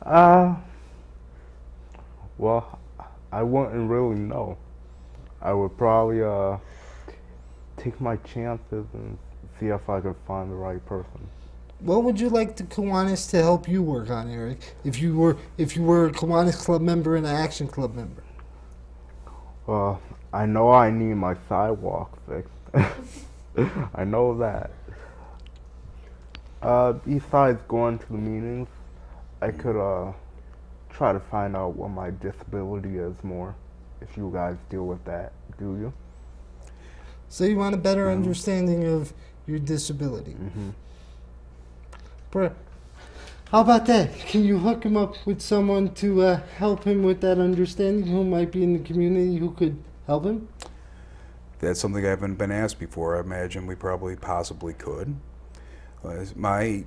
Uh, well, I wouldn't really know. I would probably take my chances and see if I could find the right person. What would you like the Kiwanis to help you work on, Eric? If you were a Kiwanis Club member and an Action Club member. Well, I know I need my sidewalk fixed. I know that. Besides going to the meetings, I could try to find out what my disability is more. If you guys deal with that, do you? So you want a better Mhm. understanding of your disability. Mhm. But how about that? Can you hook him up with someone to help him with that understanding who might be in the community who could help him? That's something I haven't been asked before. I imagine we probably possibly could. My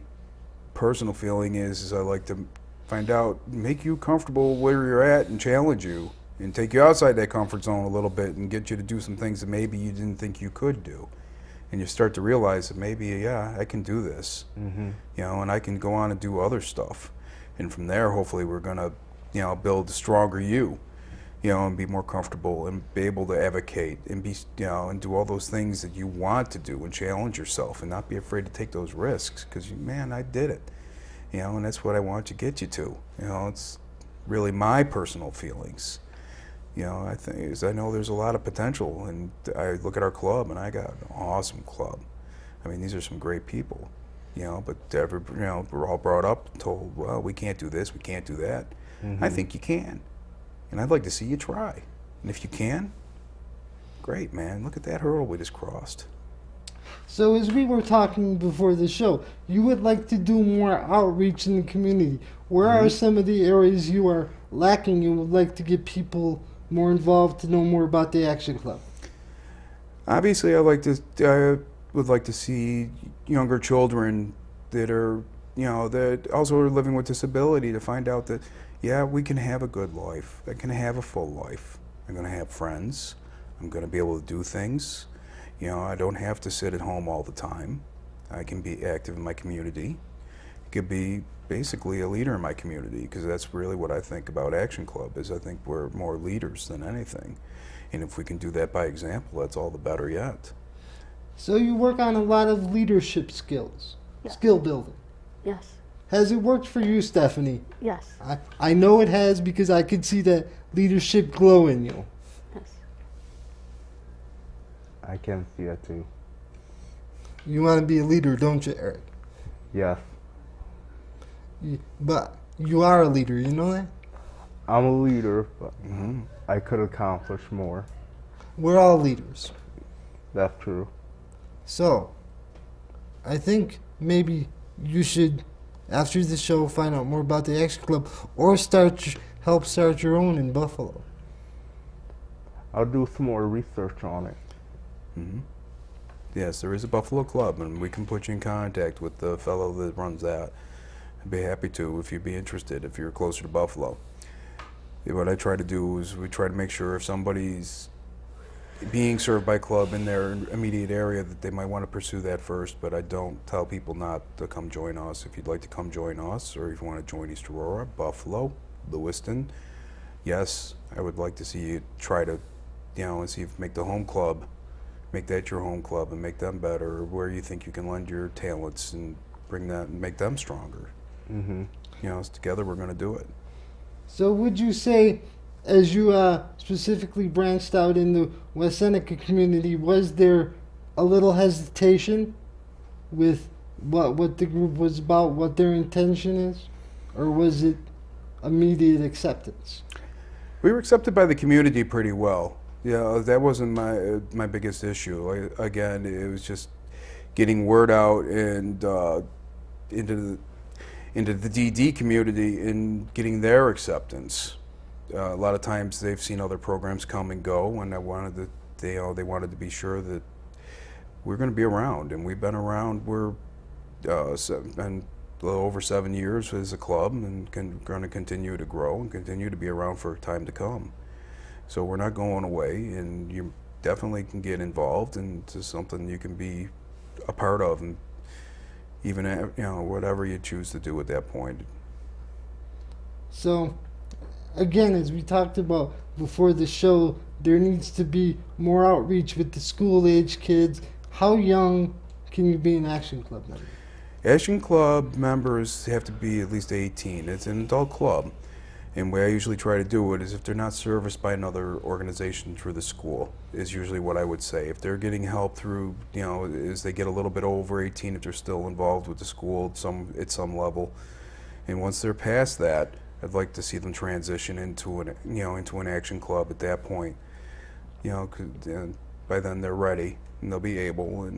personal feeling is I like to find out, make you comfortable where you're at and challenge you and take you outside that comfort zone a little bit and get you to do some things that maybe you didn't think you could do. And you start to realize that maybe, yeah, I can do this, Mhm. you know, and I can go on and do other stuff. And from there, hopefully we're going to, you know, build a stronger you know, and be more comfortable and be able to advocate and be, you know, and do all those things that you want to do and challenge yourself and not be afraid to take those risks because, man, I did it, you know, and that's what I want to get you to. You know, it's really my personal feelings. You know, I think is I know there's a lot of potential, and I look at our club, and I got an awesome club. I mean, these are some great people, you know, but you know, we're all brought up, told, well, we can't do this, we can't do that. I think you can. And I'd like to see you try. And if you can, great, man. Look at that hurdle we just crossed. So as we were talking before the show, you would like to do more outreach in the community. Where are some of the areas you are lacking and would like to get people more involved to know more about the Action Club? Obviously, I would like to see younger children that are, you know, that also are living with disability to find out that, yeah, we can have a good life. I can have a full life. I'm going to have friends. I'm going to be able to do things. You know, I don't have to sit at home all the time. I can be active in my community. I could be basically a leader in my community because that's really what I think about Action Club is I think we're more leaders than anything. And if we can do that by example, that's all the better yet. So you work on a lot of leadership skills, Yes. skill building. Yes. Has it worked for you, Stephanie? Yes. I know it has because I could see that leadership glow in you. Yes. I can see that too. You want to be a leader, don't you, Eric? Yes. But you are a leader, you know that? I'm a leader, but I could accomplish more. We're all leaders. That's true. So, I think maybe you should, after the show, find out more about the Action Club or help start your own in Buffalo. I'll do some more research on it. Yes, there is a Buffalo Club, and we can put you in contact with the fellow that runs that. I'd be happy to if you'd be interested, if you're closer to Buffalo. What I try to do is we try to make sure if somebody's being served by a club in their immediate area that they might want to pursue that first, but I don't tell people not to come join us. If you'd like to come join us, or if you want to join East Aurora, Buffalo, Lewiston, yes, I would like to see you try to, you know, and see if make the home club, make that your home club and make them better, where you think you can lend your talents and bring that and make them stronger. You know, together we're going to do it. So would you say, as you specifically branched out in the West Seneca community, was there a little hesitation with what the group was about, what their intention is? Or was it immediate acceptance? We were accepted by the community pretty well. Yeah, that wasn't my biggest issue. Again, it was just getting word out and into the DD community and getting their acceptance. A lot of times they've seen other programs come and go, and they wanted to be sure that we're going to be around, and we've been around. We're been a little over 7 years as a club, and going to continue to grow and continue to be around for time to come. So we're not going away, and you definitely can get involved into something you can be a part of, and even, you know, whatever you choose to do at that point. So, again, as we talked about before the show, there needs to be more outreach with the school-age kids. How young can you be an Action Club member? Action Club members have to be at least 18. It's an adult club. And the way I usually try to do it is if they're not serviced by another organization through the school, is usually what I would say. If they're getting help through, as they get a little bit over 18, if they're still involved with the school at some level. And once they're past that, I'd like to see them transition into an Action Club at that point. 'Cause by then they're ready and they'll be able.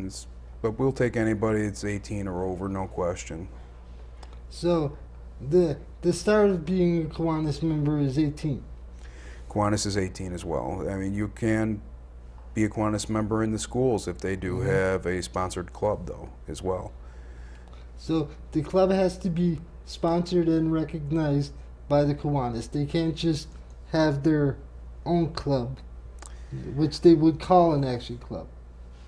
But we'll take anybody that's 18 or over, no question. So, the start of being a Kiwanis member is 18. Kiwanis is 18 as well. I mean, you can be a Kiwanis member in the schools if they do have a sponsored club, though, as well. So the club has to be sponsored and recognized by the Kiwanis. They can't just have their own club, which they would call an Action Club.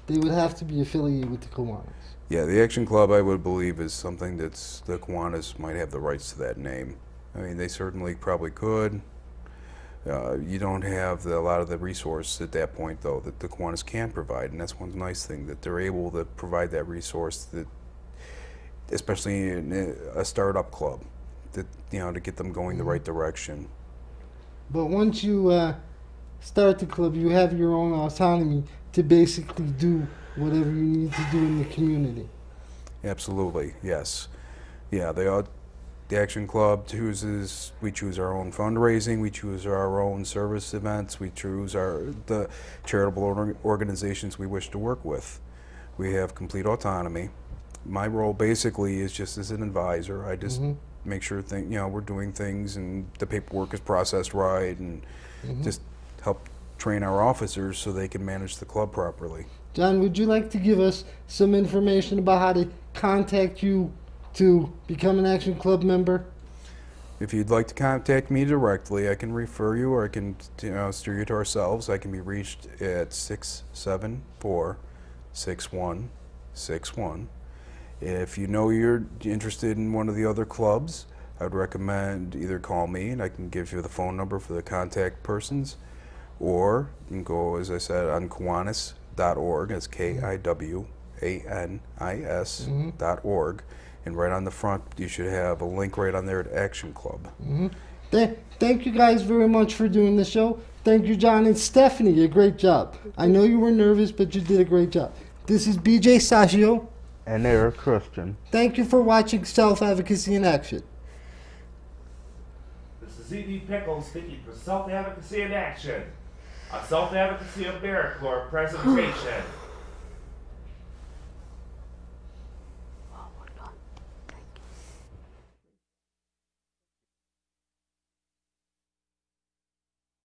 They would have to be affiliated with the Kiwanis. Yeah, the Action Club, I would believe, is something that's the Kiwanis might have the rights to that name. I mean, they certainly probably could. You don't have a lot of the resource at that point, though, that the Kiwanis can provide, and that's one nice thing, that they're able to provide that resource, that, especially in a startup club, that to get them going the right direction. But once you start the club, you have your own autonomy to basically do whatever you need to do in the community. Absolutely, yes. Yeah, the Action Club we choose our own fundraising, we choose our own service events, we choose the charitable organizations we wish to work with. We have complete autonomy. My role basically is just as an advisor. I just make sure we're doing things and the paperwork is processed right, and just help train our officers so they can manage the club properly. John, would you like to give us some information about how to contact you to become an Action Club member? If you'd like to contact me directly, I can refer you, or I can steer you to ourselves. I can be reached at 674-6161. If you know you're interested in one of the other clubs, I'd recommend either call me and I can give you the phone number for the contact persons, or you can go, as I said, on Kiwanis.org. That's KIWANIS.org. And right on the front, you should have a link right on there to Action Club. Thank you guys very much for doing the show. Thank you, John and Stephanie. A great job. I know you were nervous, but you did a great job. This is BJ Saggio. And Eric Christian. Thank you for watching Self-Advocacy in Action. This is E.D. Pickles speaking for Self-Advocacy in Action. A Self-Advocacy AmeriCorps presentation.